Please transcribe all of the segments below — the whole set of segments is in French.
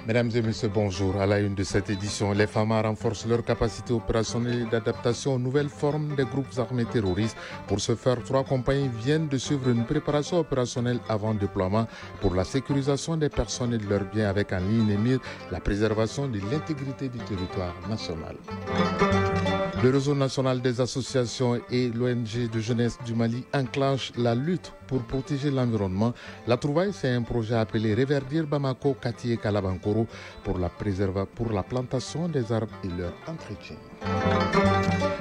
Mesdames et messieurs, bonjour. À la une de cette édition, les FAMA renforcent leur capacité opérationnelle et d'adaptation aux nouvelles formes des groupes armés terroristes. Pour ce faire, 3 compagnies viennent de suivre une préparation opérationnelle avant déploiement pour la sécurisation des personnes et de leurs biens avec en ligne et mire la préservation de l'intégrité du territoire national. Le réseau national des associations et l'ONG de jeunesse du Mali enclenchent la lutte pour protéger l'environnement. La trouvaille, c'est un projet appelé Reverdir Bamako, Kati et Kalabankoro pour la plantation des arbres et leur entretien.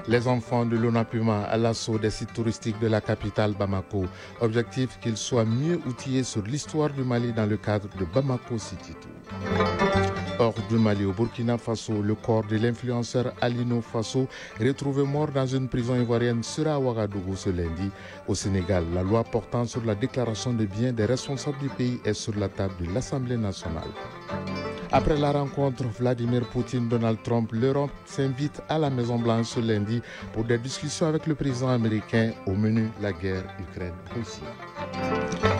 Les enfants de l'ONAPUMA à l'assaut des sites touristiques de la capitale Bamako. Objectif qu'ils soient mieux outillés sur l'histoire du Mali dans le cadre de Bamako City Tour. Hors du Mali, au Burkina Faso, le corps de l'influenceur Alino Faso, retrouvé mort dans une prison ivoirienne, sera à Ouagadougou ce lundi. Au Sénégal, la loi portant sur la déclaration de biens des responsables du pays est sur la table de l'Assemblée nationale. Après la rencontre Vladimir Poutine-Donald Trump, l'Europe s'invite à la Maison-Blanche ce lundi pour des discussions avec le président américain. Au menu, la guerre Ukraine-Russie.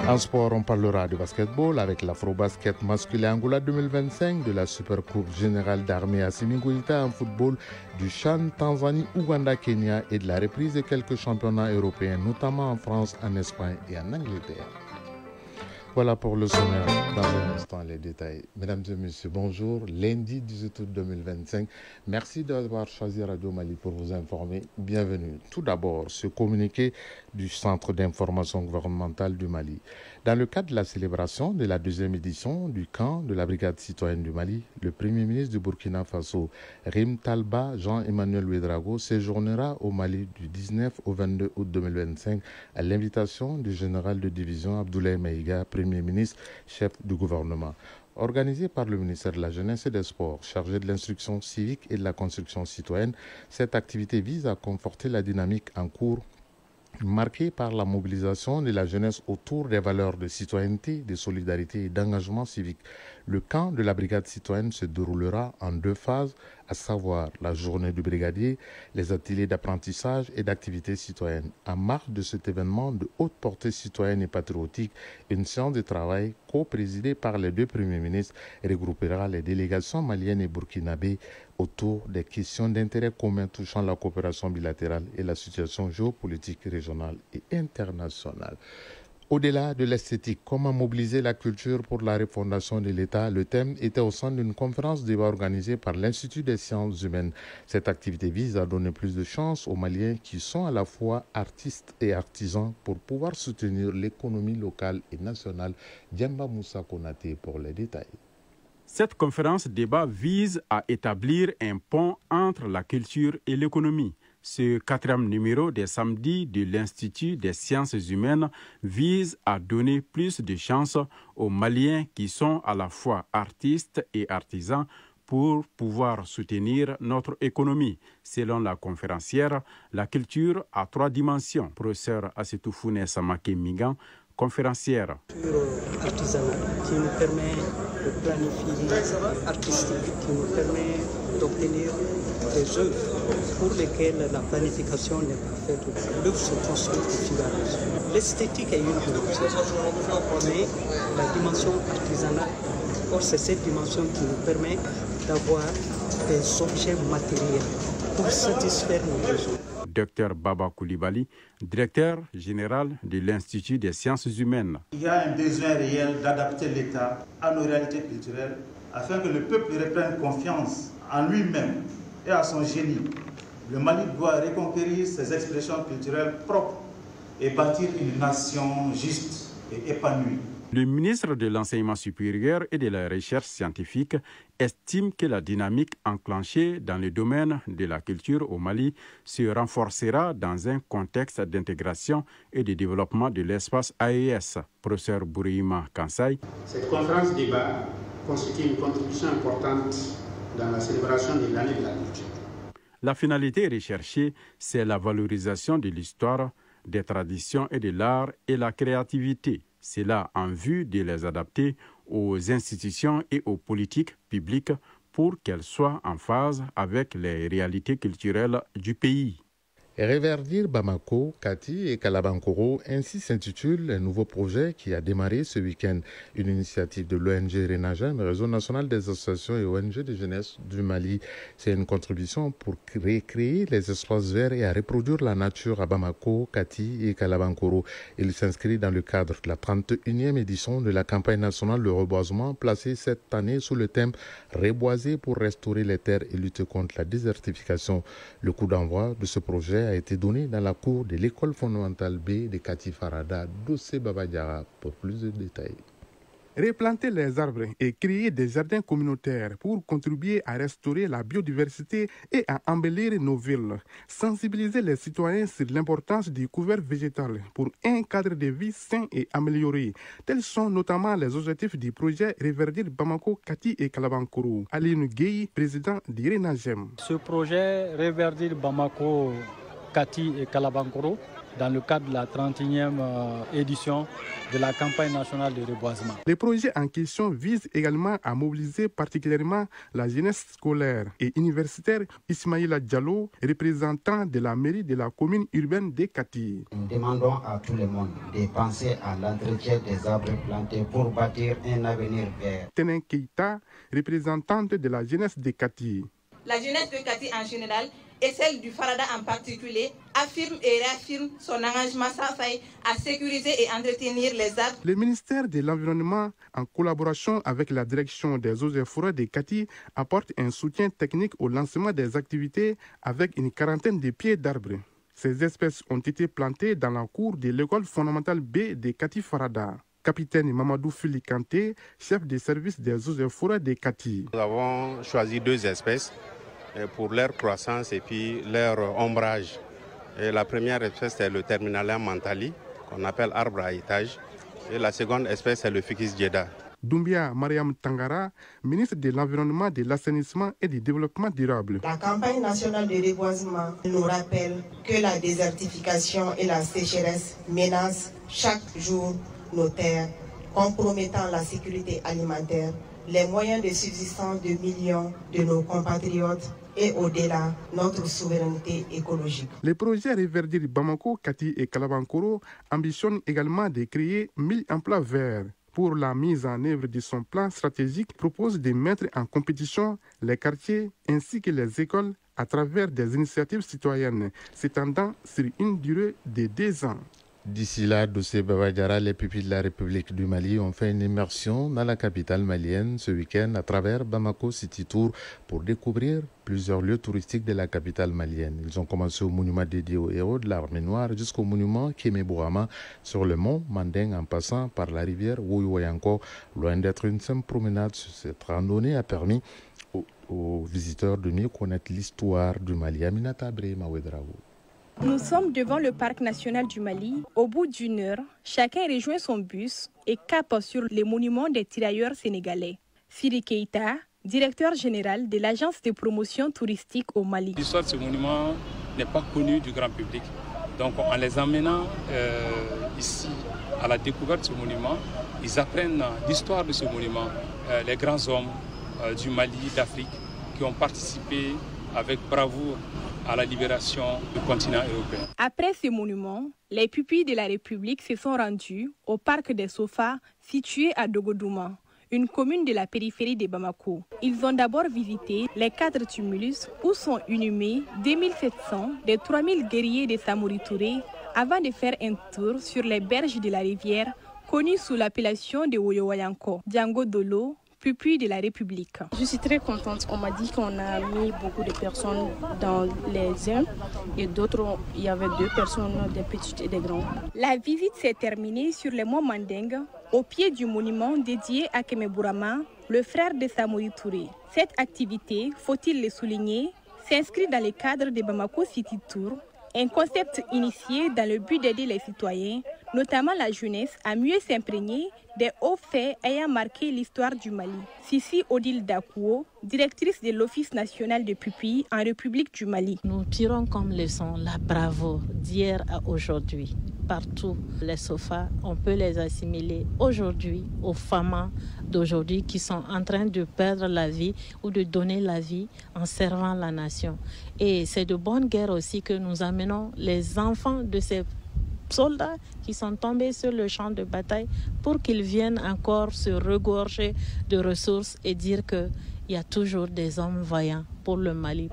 En sport, on parlera de basketball avec l'Afro-Basket masculin Angola 2025, de la Supercoupe générale d'armée à Goïta en football, du CHAN Tanzanie, Ouganda, Kenya et de la reprise de quelques championnats européens, notamment en France, en Espagne et en Angleterre. Voilà pour le sommaire. Dans un instant, les détails. Mesdames et messieurs, bonjour. Lundi 18 août 2025. Merci d'avoir choisi Radio Mali pour vous informer. Bienvenue. Tout d'abord, ce communiqué du Centre d'information gouvernementale du Mali. Dans le cadre de la célébration de la 2e édition du camp de la Brigade citoyenne du Mali, le Premier ministre du Burkina Faso, Rim Talba Jean-Emmanuel Ouedraogo, séjournera au Mali du 19 au 22 août 2025 à l'invitation du général de division Abdoulaye Maïga, Premier ministre, chef du gouvernement. Organisé par le ministère de la Jeunesse et des Sports, chargé de l'instruction civique et de la construction citoyenne, cette activité vise à conforter la dynamique en cours marquée par la mobilisation de la jeunesse autour des valeurs de citoyenneté, de solidarité et d'engagement civique. Le camp de la brigade citoyenne se déroulera en 2 phases, à savoir la journée du brigadier, les ateliers d'apprentissage et d'activités citoyennes. En marge de cet événement de haute portée citoyenne et patriotique, une séance de travail co-présidée par les 2 premiers ministres regroupera les délégations maliennes et burkinabées autour des questions d'intérêt commun touchant la coopération bilatérale et la situation géopolitique régionale et internationale. Au-delà de l'esthétique, comment mobiliser la culture pour la refondation de l'État? Le thème était au centre d'une conférence débat organisée par l'Institut des sciences humaines. Cette activité vise à donner plus de chance aux Maliens qui sont à la fois artistes et artisans pour pouvoir soutenir l'économie locale et nationale. Djamba Moussa Konaté pour les détails. Cette conférence débat vise à établir un pont entre la culture et l'économie. Ce 4e numéro des samedis de l'Institut des sciences humaines vise à donner plus de chance aux Maliens qui sont à la fois artistes et artisans pour pouvoir soutenir notre économie. Selon la conférencière, la culture a 3 dimensions. Professeur Assetoufouné Samake Migan, conférencière. Artisanale qui nous permet de planifier artistique, qui nous permet d'obtenir des œuvres pour lesquelles la planification n'est pas faite. L'œuvre se construit au fur et à mesure. L'esthétique est une dimension, mais la dimension artisanale, or c'est cette dimension qui nous permet d'avoir des objets matériels pour satisfaire nos besoins. Dr Baba Koulibaly, directeur général de l'Institut des sciences humaines. Il y a un besoin réel d'adapter l'État à nos réalités culturelles afin que le peuple reprenne confiance en lui-même et à son génie. Le Mali doit reconquérir ses expressions culturelles propres et bâtir une nation juste et épanouie. Le ministre de l'Enseignement supérieur et de la Recherche scientifique estime que la dynamique enclenchée dans le domaine de la culture au Mali se renforcera dans un contexte d'intégration et de développement de l'espace AES. Professeur Bourima Kansai. Cette conférence débat constitue une contribution importante dans la célébration de l'année de la culture. La finalité recherchée, c'est la valorisation de l'histoire, des traditions et de l'art et la créativité. C'est là en vue de les adapter aux institutions et aux politiques publiques pour qu'elles soient en phase avec les réalités culturelles du pays. Reverdir Bamako, Kati et Kalabankoro, ainsi s'intitule un nouveau projet qui a démarré ce week-end. Une initiative de l'ONG RENAGEM, Réseau national des associations et ONG de jeunesse du Mali. C'est une contribution pour recréer les espaces verts et à reproduire la nature à Bamako, Kati et Kalabankoro. Il s'inscrit dans le cadre de la 31e édition de la campagne nationale de reboisement placée cette année sous le thème « Reboiser pour restaurer les terres et lutter contre la désertification ». Le coup d'envoi de ce projet a été donné dans la cour de l'école fondamentale B de Kati Farada, Dossé Babadiara, pour plus de détails. Replanter les arbres et créer des jardins communautaires pour contribuer à restaurer la biodiversité et à embellir nos villes. Sensibiliser les citoyens sur l'importance du couvert végétal pour un cadre de vie sain et amélioré. Tels sont notamment les objectifs du projet Reverdir Bamako, Kati et Kalabankoro. Aline Gueye, président du RENAGEM. Ce projet Reverdir Bamako, Kati et Kalabankoro, dans le cadre de la 31e édition de la campagne nationale de reboisement. Les projets en question visent également à mobiliser particulièrement la jeunesse scolaire et universitaire. Ismaïla Diallo, représentant de la mairie de la commune urbaine de Kati. Nous demandons à tout le monde de penser à l'entretien des arbres plantés pour bâtir un avenir vert. Tenen Keita, représentante de la jeunesse de Kati. La jeunesse de Kati en général et celle du Farada en particulier affirme et réaffirme son engagement sans faille à sécuriser et entretenir les arbres. Le ministère de l'Environnement, en collaboration avec la direction des eaux et forêts de Kati, apporte un soutien technique au lancement des activités avec une quarantaine de pieds d'arbres. Ces espèces ont été plantées dans la cour de l'école fondamentale B de Kati Farada. Capitaine Mamadou Fili Kanté, chef des services des eaux et forêts de Kati. Nous avons choisi 2 espèces pour leur croissance et puis leur ombrage. Et la première espèce est le Terminalia mentali, qu'on appelle arbre à étage. Et la seconde espèce est le Ficus Djeda. Doumbia Mariam Tangara, ministre de l'Environnement, de l'Assainissement et du Développement durable. La campagne nationale de reboisement nous rappelle que la désertification et la sécheresse menacent chaque jour nos terres, compromettant la sécurité alimentaire, les moyens de subsistance de millions de nos compatriotes et au-delà, notre souveraineté écologique. Le projet Reverdir Bamako, Kati et Kalabankoro ambitionne également de créer 1000 emplois verts. Pour la mise en œuvre de son plan stratégique, propose de mettre en compétition les quartiers ainsi que les écoles à travers des initiatives citoyennes s'étendant sur une durée de 2 ans. D'ici là, Dossé Babadiara, les pupilles de la République du Mali ont fait une immersion dans la capitale malienne ce week-end à travers Bamako City Tour pour découvrir plusieurs lieux touristiques de la capitale malienne. Ils ont commencé au monument dédié aux héros de l'Armée noire jusqu'au monument Kémé-Bourama sur le mont Mandeng en passant par la rivière Woyoyanko. Loin d'être une simple promenade, cette randonnée a permis aux visiteurs de mieux connaître l'histoire du Mali. Aminata Abré Mawedraou. Nous sommes devant le parc national du Mali. Au bout d'1 heure, chacun rejoint son bus et cape sur les monuments des tirailleurs sénégalais. Firi Keita, directeur général de l'agence de promotion touristique au Mali. L'histoire de ce monument n'est pas connue du grand public. Donc en les emmenant ici à la découverte de ce monument, ils apprennent l'histoire de ce monument, les grands hommes du Mali, d'Afrique, qui ont participé avec bravoure à la libération du continent européen. Après ce monument, les pupilles de la République se sont rendus au parc des Sofas situé à Dogodouma, une commune de la périphérie de Bamako. Ils ont d'abord visité les 4 tumulus où sont inhumés 2700 des 3000 guerriers de Samori Touré avant de faire un tour sur les berges de la rivière connue sous l'appellation de Woyowayanko. Django Dolo, pupille de la République. Je suis très contente. On m'a dit qu'on a mis beaucoup de personnes dans les uns et d'autres, il y avait 2 personnes, des petites et des grandes. La visite s'est terminée sur le mont Mandeng, au pied du monument dédié à Kémé-Bourama, le frère de Samori Touré. Cette activité, faut-il le souligner, s'inscrit dans le cadre de Bamako City Tour, un concept initié dans le but d'aider les citoyens, notamment la jeunesse, à mieux s'imprégner des hauts faits ayant marqué l'histoire du Mali. Sissi Odile Dakouo, directrice de l'Office national de pupilles en République du Mali. Nous tirons comme leçon la bravoure d'hier à aujourd'hui. partout. Les SOFA, on peut les assimiler aujourd'hui aux femmes d'aujourd'hui qui sont en train de perdre la vie ou de donner la vie en servant la nation. Et c'est de bonne guerre aussi que nous amenons les enfants de ces soldats qui sont tombés sur le champ de bataille pour qu'ils viennent encore se regorger de ressources et dire qu'il y a toujours des hommes vaillants pour le Mali.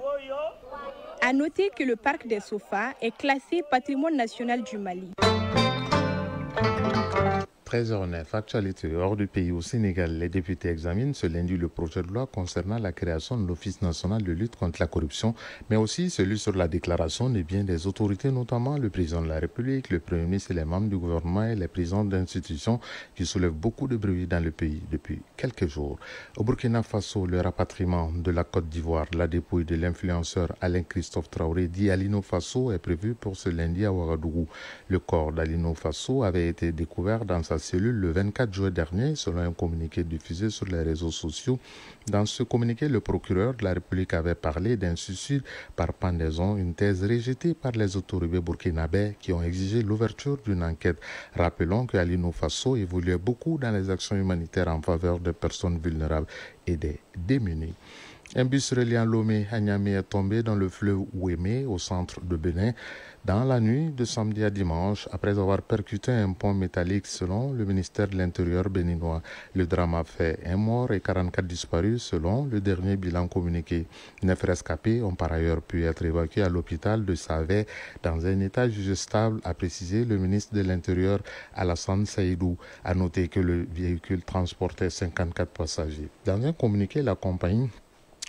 À noter que le parc des Sofa est classé patrimoine national du Mali. 13h09, actualité hors du pays au Sénégal. Les députés examinent ce lundi le projet de loi concernant la création de l'Office national de lutte contre la corruption, mais aussi celui sur la déclaration des biens des autorités, notamment le président de la République, le Premier ministre et les membres du gouvernement et les présidents d'institutions qui soulèvent beaucoup de bruit dans le pays depuis quelques jours. Au Burkina Faso, le rapatriement de la Côte d'Ivoire, la dépouille de l'influenceur Alain Christophe Traoré, dit Alino Faso, est prévu pour ce lundi à Ouagadougou. Le corps d'Alino Faso avait été découvert dans sa cellule le 24 juin dernier, selon un communiqué diffusé sur les réseaux sociaux. Dans ce communiqué, le procureur de la République avait parlé d'un suicide par pendaison, une thèse rejetée par les autorités burkinabés qui ont exigé l'ouverture d'une enquête. Rappelons que Alino Faso évoluait beaucoup dans les actions humanitaires en faveur des personnes vulnérables et des démunis. Un bus reliant Lomé à Niamey est tombé dans le fleuve Ouémé, au centre de Bénin, dans la nuit de samedi à dimanche, après avoir percuté un pont métallique selon le ministère de l'Intérieur béninois. Le drame a fait un mort et 44 disparus selon le dernier bilan communiqué. 9 rescapés ont par ailleurs pu être évacués à l'hôpital de Savé dans un état jugé stable, a précisé le ministre de l'Intérieur Alassane Saïdou. A noté que le véhicule transportait 54 passagers. Dans un communiqué, la compagnie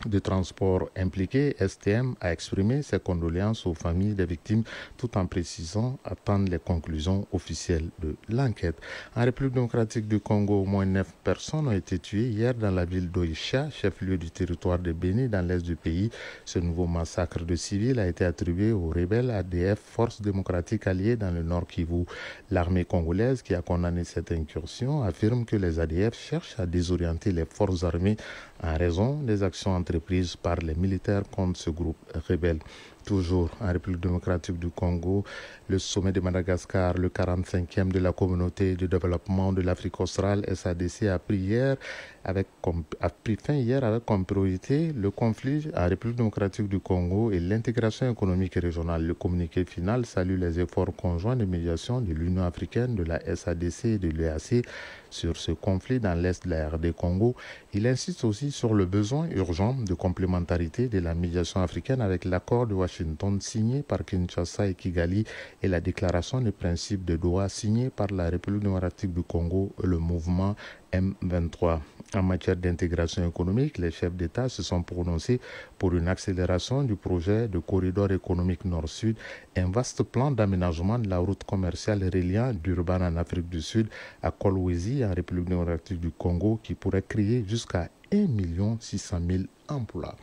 de transport impliqué, STM, a exprimé ses condoléances aux familles des victimes tout en précisant attendre les conclusions officielles de l'enquête. En République démocratique du Congo, au moins 9 personnes ont été tuées hier dans la ville d'Oïcha, chef-lieu du territoire de Béni dans l'est du pays. Ce nouveau massacre de civils a été attribué aux rebelles ADF, Forces démocratiques alliées dans le Nord Kivu. L'armée congolaise, qui a condamné cette incursion, affirme que les ADF cherchent à désorienter les forces armées en raison des actions entreprises par les militaires contre ce groupe rebelle. Toujours en République démocratique du Congo, le sommet de Madagascar, le 45e de la communauté de développement de l'Afrique australe, SADC, a pris fin hier avec comme priorité le conflit en République démocratique du Congo et l'intégration économique régionale. Le communiqué final salue les efforts conjoints de médiation de l'Union africaine, de la SADC et de l'EAC sur ce conflit dans l'est de la RD Congo. Il insiste aussi sur le besoin urgent de complémentarité de la médiation africaine avec l'accord de Washington signé par Kinshasa et Kigali et la déclaration des principes de Doha signée par la République démocratique du Congo et le mouvement M23. En matière d'intégration économique, les chefs d'État se sont prononcés pour une accélération du projet de corridor économique Nord-Sud, un vaste plan d'aménagement de la route commerciale reliant Durban en Afrique du Sud à Kolwezi en République démocratique du Congo qui pourrait créer jusqu'à 1 600 000 emplois.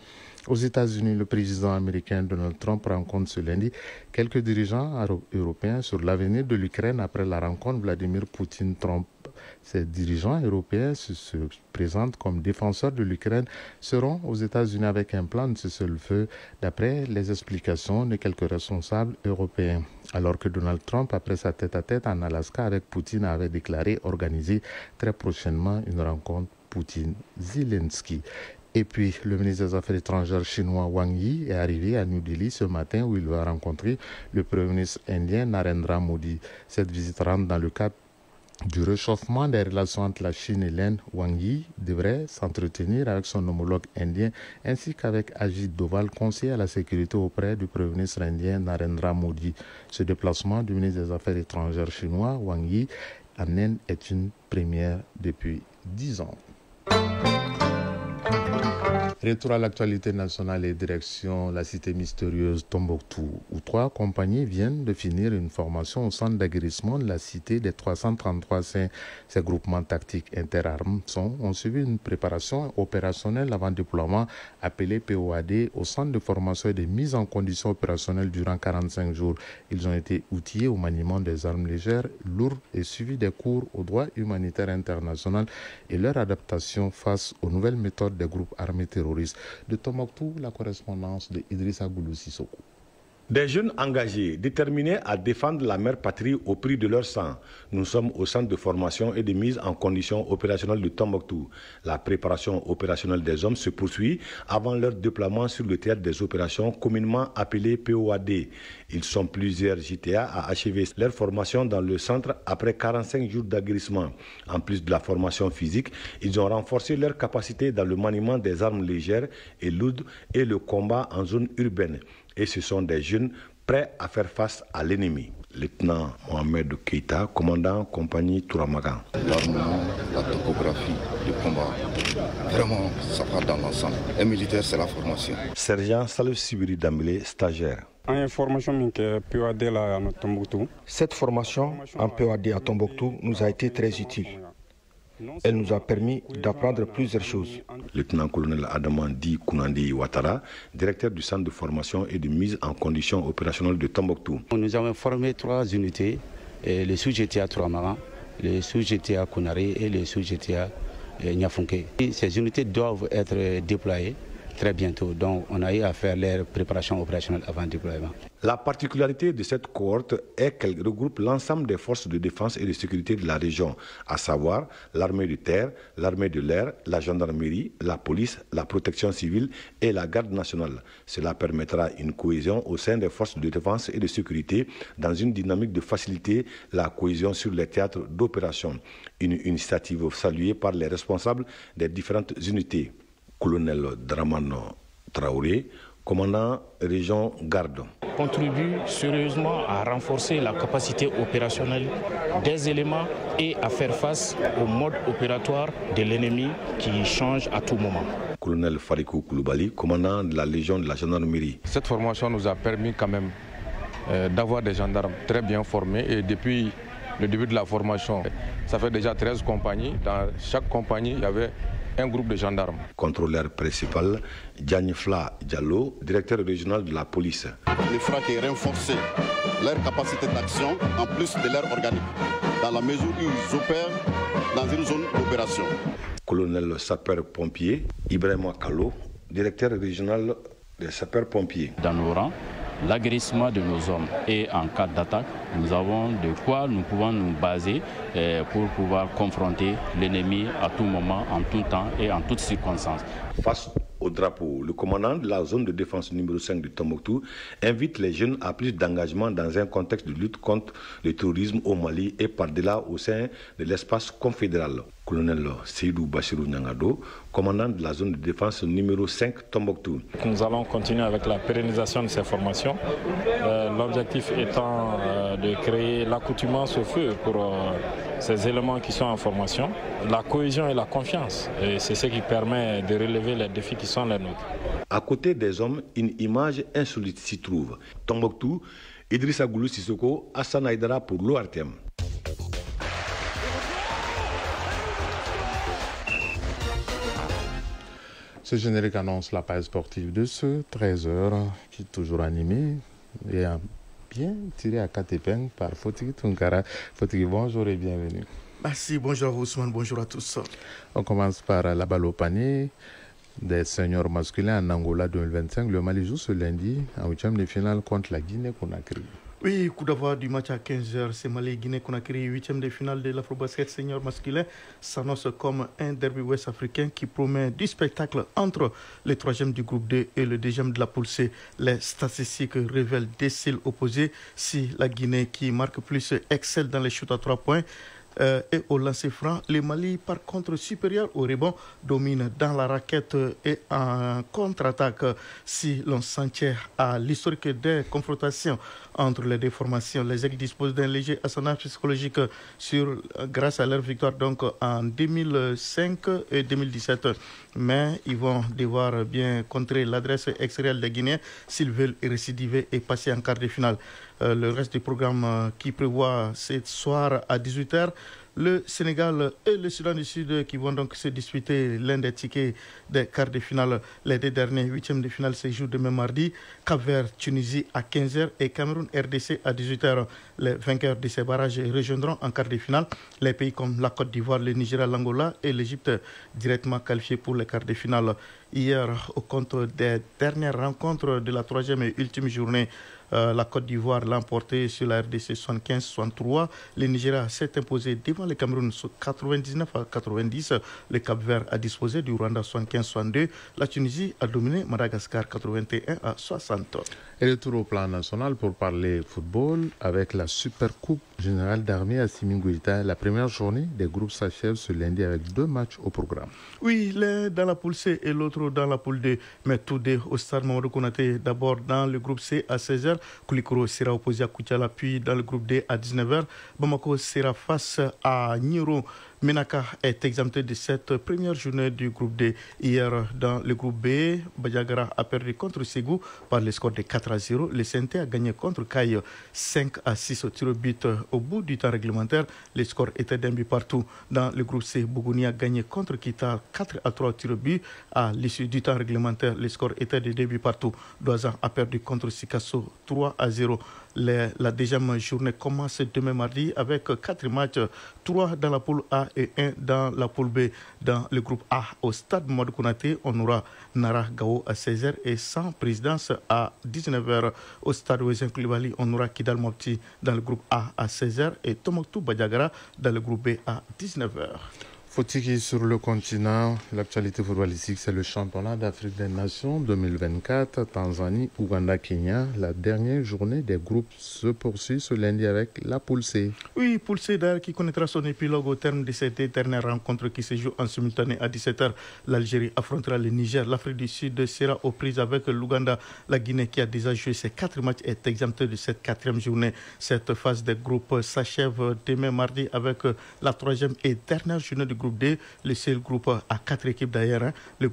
Aux États-Unis, le président américain Donald Trump rencontre ce lundi quelques dirigeants européens sur l'avenir de l'Ukraine après la rencontre Vladimir Poutine-Trump. Ces dirigeants européens se présentent comme défenseurs de l'Ukraine, seront aux États-Unis avec un plan de cessez-le-feu, d'après les explications de quelques responsables européens. Alors que Donald Trump, après sa tête-à-tête en Alaska avec Poutine, avait déclaré organiser très prochainement une rencontre Poutine-Zelensky. Et puis, le ministre des Affaires étrangères chinois Wang Yi est arrivé à New Delhi ce matin où il va rencontrer le Premier ministre indien Narendra Modi. Cette visite rentre dans le cadre du réchauffement des relations entre la Chine et l'Inde. Wang Yi devrait s'entretenir avec son homologue indien ainsi qu'avec Ajit Doval, conseiller à la sécurité auprès du Premier ministre indien Narendra Modi. Ce déplacement du ministre des Affaires étrangères chinois Wang Yi en Inde est une première depuis 10 ans. Retour à l'actualité nationale et direction la cité mystérieuse Tombouctou, où 3 compagnies viennent de finir une formation au centre d'aguerrissement de la cité des 333 saints. Ces groupements tactiques interarmes ont suivi une préparation opérationnelle avant déploiement appelée POAD au centre de formation et de mise en condition opérationnelle durant 45 jours. Ils ont été outillés au maniement des armes légères, lourdes et suivi des cours au droit humanitaire international et leur adaptation face aux nouvelles méthodes des groupes armés terroristes. De Tombouctou, la correspondance de Idrissa Goulou Sissoko. Des jeunes engagés, déterminés à défendre la mère patrie au prix de leur sang. Nous sommes au centre de formation et de mise en condition opérationnelle de Tombouctou. La préparation opérationnelle des hommes se poursuit avant leur déploiement sur le théâtre des opérations communément appelé POAD. Ils sont plusieurs JTA à achever leur formation dans le centre après 45 jours d'agressement. En plus de la formation physique, ils ont renforcé leur capacité dans le maniement des armes légères et lourdes et le combat en zone urbaine. Et ce sont des jeunes prêts à faire face à l'ennemi. Lieutenant Mohamed Keita, commandant compagnie Touramagan. L'armement, la topographie, le combat, vraiment, ça part dans l'ensemble. Un militaire, c'est la formation. Sergent Salif Sibiri Dambélé, stagiaire. Cette formation en POAD à Tombouctou nous a été très utile. Elle nous a permis d'apprendre plusieurs choses. Lieutenant-colonel Adamandi Kounandi Ouattara, directeur du centre de formation et de mise en condition opérationnelle de Tombouctou. Nous avons formé 3 unités, les sous-GTA Touramagan, les sous-GTA Kounari et les sous-GTA Niafunke. Ces unités doivent être déployées très bientôt, donc on a eu à faire leur préparation opérationnelle avant le déploiement. La particularité de cette cohorte est qu'elle regroupe l'ensemble des forces de défense et de sécurité de la région, à savoir l'armée de terre, l'armée de l'air, la gendarmerie, la police, la protection civile et la garde nationale. Cela permettra une cohésion au sein des forces de défense et de sécurité dans une dynamique de faciliter la cohésion sur les théâtres d'opération. Une initiative saluée par les responsables des différentes unités. Colonel Dramano Traoré, commandant région Garde. Contribue sérieusement à renforcer la capacité opérationnelle des éléments et à faire face au mode opératoire de l'ennemi qui change à tout moment. Colonel Farikou Koulibaly, commandant de la Légion de la gendarmerie. Cette formation nous a permis quand même d'avoir des gendarmes très bien formés et depuis le début de la formation, ça fait déjà 13 compagnies. Dans chaque compagnie, il y avait un groupe de gendarmes. Contrôleur principal, Djanifla Diallo, directeur régional de la police. Les FRAC renforcent leur capacité d'action en plus de leur organique, dans la mesure où ils opèrent dans une zone d'opération. Colonel sapeur-pompier, Ibrahima Kallo, directeur régional des sapeurs-pompiers. Dans nos rangs, l'agressement de nos hommes et en cas d'attaque, nous avons de quoi nous pouvons nous baser pour pouvoir confronter l'ennemi à tout moment, en tout temps et en toutes circonstances. Face au drapeau, le commandant de la zone de défense numéro 5 de Tombouctou invite les jeunes à plus d'engagement dans un contexte de lutte contre le terrorisme au Mali et par-delà au sein de l'espace confédéral. Colonel Seydou Bachirou Nyangado, commandant de la zone de défense numéro 5 Tombouctou. Nous allons continuer avec la pérennisation de ces formations. L'objectif étant de créer l'accoutumance au feu pour ces éléments qui sont en formation, la cohésion et la confiance. Et c'est ce qui permet de relever les défis qui sont les nôtres. À côté des hommes, une image insolite s'y trouve. Tombouctou, Idrissa Goulou Sissoko, Hassan Aïdara pour l'ORTM. Ce générique annonce la page sportive de ce 13h, qui est toujours animé et bien tiré à 4 épingles par Fotigi Tunkara. Fotigi, bonjour et bienvenue. Merci, bonjour Ousmane, bonjour à tous. On commence par la balle au panier des seniors masculins en Angola 2025. Le Mali joue ce lundi en 8e de finale contre la Guinée-Conakry. Oui, coup d'envoi du match à 15h, c'est Mali-Guinée-Conakry, 8e de finale de l'Afrobasket senior masculin, s'annonce comme un derby ouest-africain qui promet du spectacle entre le 3e du groupe D et le 2e de la poule C. Les statistiques révèlent des styles opposés. Si la Guinée, qui marque plus, excelle dans les shoots à 3 points, et au lancer franc, le Mali, par contre, supérieur au rebond, domine dans la raquette et en contre-attaque. Si l'on s'en tient à l'historique des confrontations entre les deux formations, les Aigles disposent d'un léger ascendant psychologique grâce à leur victoire donc en 2005 et 2017. Mais ils vont devoir bien contrer l'adresse extérieure des Guinéens s'ils veulent récidiver et passer en quart de finale. Le reste du programme qui prévoit ce soir à 18h, le Sénégal et le Soudan du Sud qui vont donc se disputer l'un des tickets des quarts de finale. Les deux derniers 8e de finale se jouent demain mardi. Cap-Vert, Tunisie à 15h et Cameroun RDC à 18h. Les vainqueurs de ces barrages rejoindront en quart de finale les pays comme la Côte d'Ivoire, le Nigeria, l'Angola et l'Égypte directement qualifiés pour les quarts de finale. Hier, au compte des dernières rencontres de la 3e et ultime journée, La Côte d'Ivoire l'a emporté sur la RDC 75-63. Le Nigeria s'est imposé devant le Cameroun 99-90. Le Cap-Vert a disposé du Rwanda 75-62. La Tunisie a dominé Madagascar 81-60. Et le tour au plan national pour parler football avec la Super Coupe générale d'armée à Simi-Goïta. La première journée des groupes s'achève ce lundi avec 2 matchs au programme. Oui, l'un dans la poule C et l'autre dans la poule D. Mais tous deux au stade Mamadou Konaté. D'abord dans le groupe C à 16h, Koulikoro sera opposé à Koutiala. Puis dans le groupe D à 19h, Bamako sera face à Niro. Menaka est exempté de cette première journée du groupe D. Hier, dans le groupe B, Badiagara a perdu contre Ségou par le score de 4-0. Le CNT a gagné contre Kaye 5-6 au tir au but au bout du temps réglementaire. Le score était d'un but partout. Dans le groupe C, Bougouni a gagné contre Kita 4-3 au tir au but. À l'issue du temps réglementaire, le score était de 2 buts partout. Douazan a perdu contre Sikasso 3-0. La deuxième journée commence demain mardi avec 4 matchs, 3 dans la poule A et 1 dans la poule B. Dans le groupe A, au stade Mamadou Konaté, on aura Nara Gao à 16h et sans présidence à 19h. Au stade Ouezin Koulibaly, on aura Kidal Mopti dans le groupe A à 16h et Tombouctou Badiagara dans le groupe B à 19h. Faut-il sur le continent, l'actualité footballistique, c'est le championnat d'Afrique des Nations 2024, Tanzanie, Ouganda, Kenya. La dernière journée des groupes se poursuit ce lundi avec la poule C. Oui, poule C d'ailleurs qui connaîtra son épilogue au terme de cette dernière rencontre qui se joue en simultané à 17h. L'Algérie affrontera le Niger. L'Afrique du Sud sera aux prises avec l'Ouganda. La Guinée qui a déjà joué ses 4 matchs est exemptée de cette 4e journée. Cette phase des groupes s'achève demain mardi avec la 3e et dernière journée du groupe D, le seul groupe à 4 équipes d'ailleurs. Le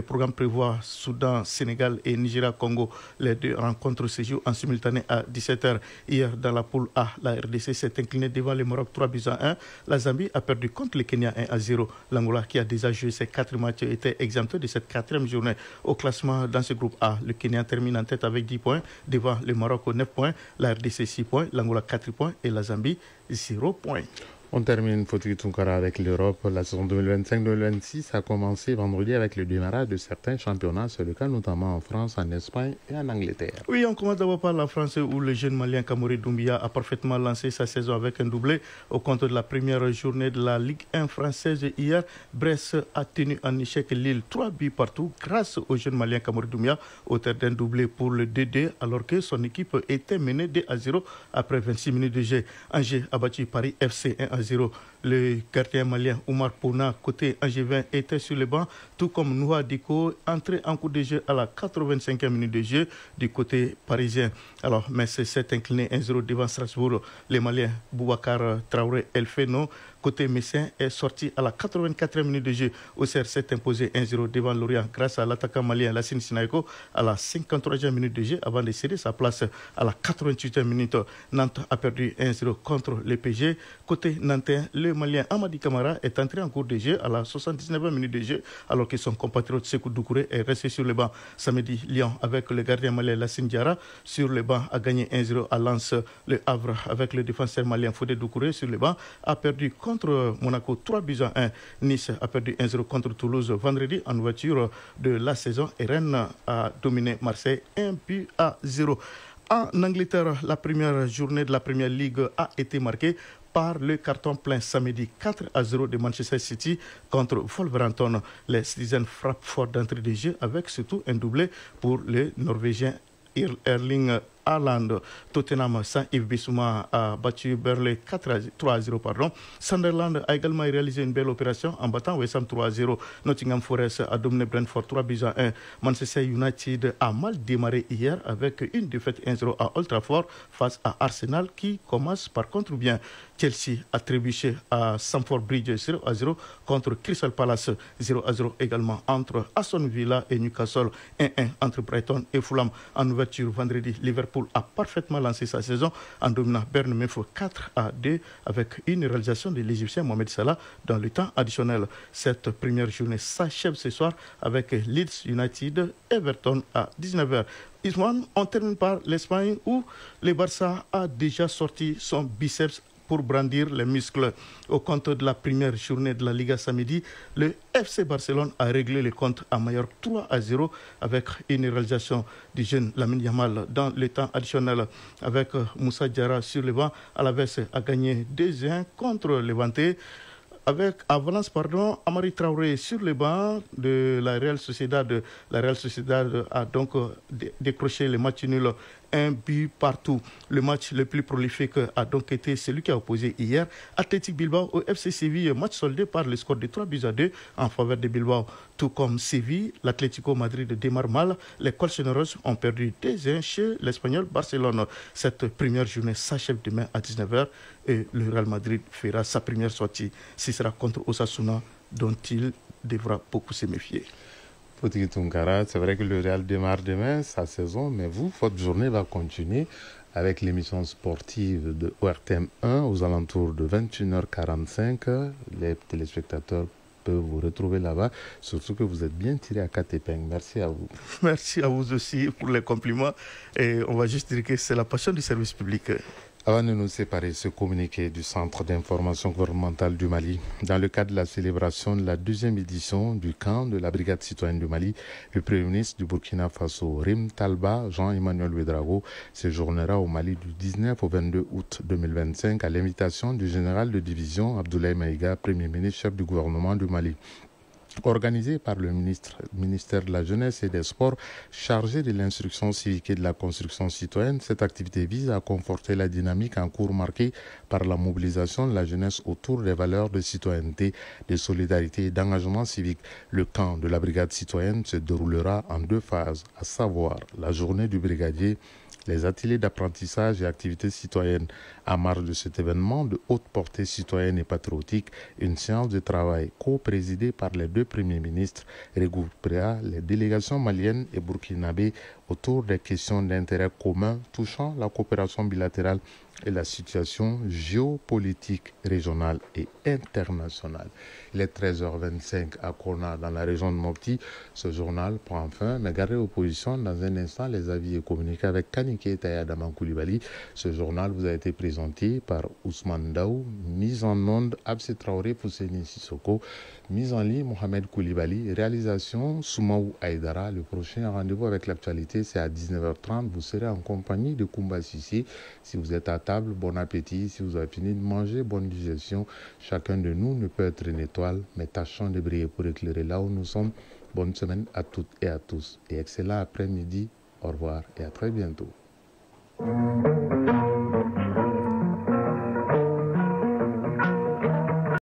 programme prévoit Soudan, Sénégal et Nigeria-Congo. Les 2 rencontres se jouent en simultané à 17h. Hier, dans la poule A, la RDC s'est inclinée devant le Maroc 3-1. La Zambie a perdu contre le Kenya 1-0. L'Angola, qui a déjà joué ses 4 matchs, était exempté de cette 4e journée. Au classement dans ce groupe A, le Kenya termine en tête avec 10 points, devant le Maroc 9 points, la RDC 6 points, l'Angola 4 points et la Zambie 0 points. On termine Fotiki Tunkara avec l'Europe. La saison 2025-2026 a commencé vendredi avec le démarrage de certains championnats. C'est le cas notamment en France, en Espagne et en Angleterre. Oui, on commence d'abord par la France où le jeune Malien Kamori Doumbia a parfaitement lancé sa saison avec un doublé. Au compte de la première journée de la Ligue 1 française hier, Brest a tenu en échec Lille 3 buts partout grâce au jeune Malien Kamori Doumbia, auteur d'un doublé pour le 2-2 alors que son équipe était menée 2-0 après 26 minutes de jeu. Angers a battu Paris FC 1-0. Le gardien malien Oumar Pouna, côté Angevin, était sur le banc, tout comme Noua Diko, entré en cours de jeu à la 85e minute de jeu du côté parisien. Alors, Metz s'est incliné 1-0 devant Strasbourg. Les Maliens Boubacar Traoré El Feno, côté messin, est sorti à la 84e minute de jeu. Auxerre s'est imposé 1-0 devant Lorient grâce à l'attaquant malien Lassine Sinaiko à la 53e minute de jeu avant de céder sa place à la 88e minute. Nantes a perdu 1-0 contre le PG. Côté nantais, le malien Amadi Kamara est entré en cours de jeu à la 79e minute de jeu alors que son compatriote Sekou Doucouré est resté sur le banc. Samedi, Lyon avec le gardien malien Lassine Diarra sur le banc a gagné 1-0 à Lens. Le Havre avec le défenseur malien Fodé Doucouré sur le banc a perdu contre Monaco 3-1. Nice a perdu 1-0 contre Toulouse vendredi en ouverture de la saison et Rennes a dominé Marseille 1-0. En Angleterre, la première journée de la Premier League a été marquée par le carton plein samedi 4-0 de Manchester City contre Wolverhampton. Les Citizens frappent fort d'entrée de jeu avec surtout un doublé pour le Norvégien Erling Haaland. Tottenham sans Yves Bissouma a battu Burnley 3-0. Sunderland a également réalisé une belle opération en battant West Ham 3-0. Nottingham Forest a dominé Brentford 3-1. Manchester United a mal démarré hier avec une défaite 1-0 à Old Trafford face à Arsenal qui commence par contre bien. Chelsea a trébuché à Stamford Bridge 0-0 contre Crystal Palace. 0-0 également entre Aston Villa et Newcastle. 1-1 entre Brighton et Fulham. En ouverture vendredi, Liverpool a parfaitement lancé sa saison en dominant Bournemouth 4-2 avec une réalisation de l'Égyptien Mohamed Salah dans le temps additionnel. Cette première journée s'achève ce soir avec Leeds United Everton à 19h. On termine par l'Espagne où le Barça a déjà sorti son biceps pour brandir les muscles. Au compte de la première journée de la Liga samedi, le FC Barcelone a réglé les comptes à Majorque 3-0 avec une réalisation du jeune Lamine Yamal dans le temps additionnel. Avec Moussa Diarra sur le banc, Alaves a gagné 2-1 contre Levante. Avec Valence, Amari Traoré sur le banc de la Real Sociedad. La Real Sociedad a donc décroché le match nul, 1 but partout. Le match le plus prolifique a donc été celui qui a opposé hier Athletic Bilbao au FC Séville, match soldé par le score de 3-2 en faveur de Bilbao. Tout comme Séville, l'Atlético Madrid démarre mal. Les Colchoneros ont perdu 2-1 chez l'Espagnol Barcelone. Cette première journée s'achève demain à 19h et le Real Madrid fera sa première sortie. Ce sera contre Osasuna, dont il devra beaucoup se méfier. Fouti Tunkara, c'est vrai que le Real démarre demain sa saison, mais vous, votre journée va continuer avec l'émission sportive de ORTM 1 aux alentours de 21h45. Les téléspectateurs peuvent vous retrouver là-bas, surtout que vous êtes bien tiré à 4 épingles. Merci à vous. Merci à vous aussi pour les compliments. Et on va juste dire que c'est la passion du service public. Avant de nous séparer, ce communiqué du Centre d'information gouvernementale du Mali. Dans le cadre de la célébration de la 2e édition du camp de la Brigade citoyenne du Mali, le Premier ministre du Burkina Faso, Rim Talba Jean-Emmanuel Ouedraogo, séjournera au Mali du 19 au 22 août 2025 à l'invitation du général de division Abdoulaye Maïga, Premier ministre chef du gouvernement du Mali. Organisé par le ministère de la Jeunesse et des Sports, chargé de l'instruction civique et de la construction citoyenne, cette activité vise à conforter la dynamique en cours marquée par la mobilisation de la jeunesse autour des valeurs de citoyenneté, de solidarité et d'engagement civique. Le camp de la Brigade citoyenne se déroulera en 2 phases, à savoir la journée du brigadier, les ateliers d'apprentissage et activités citoyennes. En marge de cet événement de haute portée citoyenne et patriotique, une séance de travail co-présidée par les 2 premiers ministres regroupera les délégations maliennes et burkinabées autour des questions d'intérêt commun touchant la coopération bilatérale et la situation géopolitique régionale et internationale. Il est 13h25 à Kona, dans la région de Mopti. Ce journal prend fin, mais gardez vos positions. Dans un instant, les avis et communiqués avec Kanike Tayadaman Koulibaly. Ce journal vous a été présenté par Ousmane Daou, mise en onde Abse Traoré Fousseni Sissoko, mise en ligne Mohamed Koulibaly, réalisation Soumaou Aïdara. Le prochain rendez-vous avec l'actualité, c'est à 19h30. Vous serez en compagnie de Koumba Sissi. Si vous êtes à table, bon appétit. Si vous avez fini de manger, bonne digestion. Chacun de nous ne peut être une étoile, mais tâchons de briller pour éclairer là où nous sommes. Bonne semaine à toutes et à tous. Et excellent après-midi. Au revoir et à très bientôt.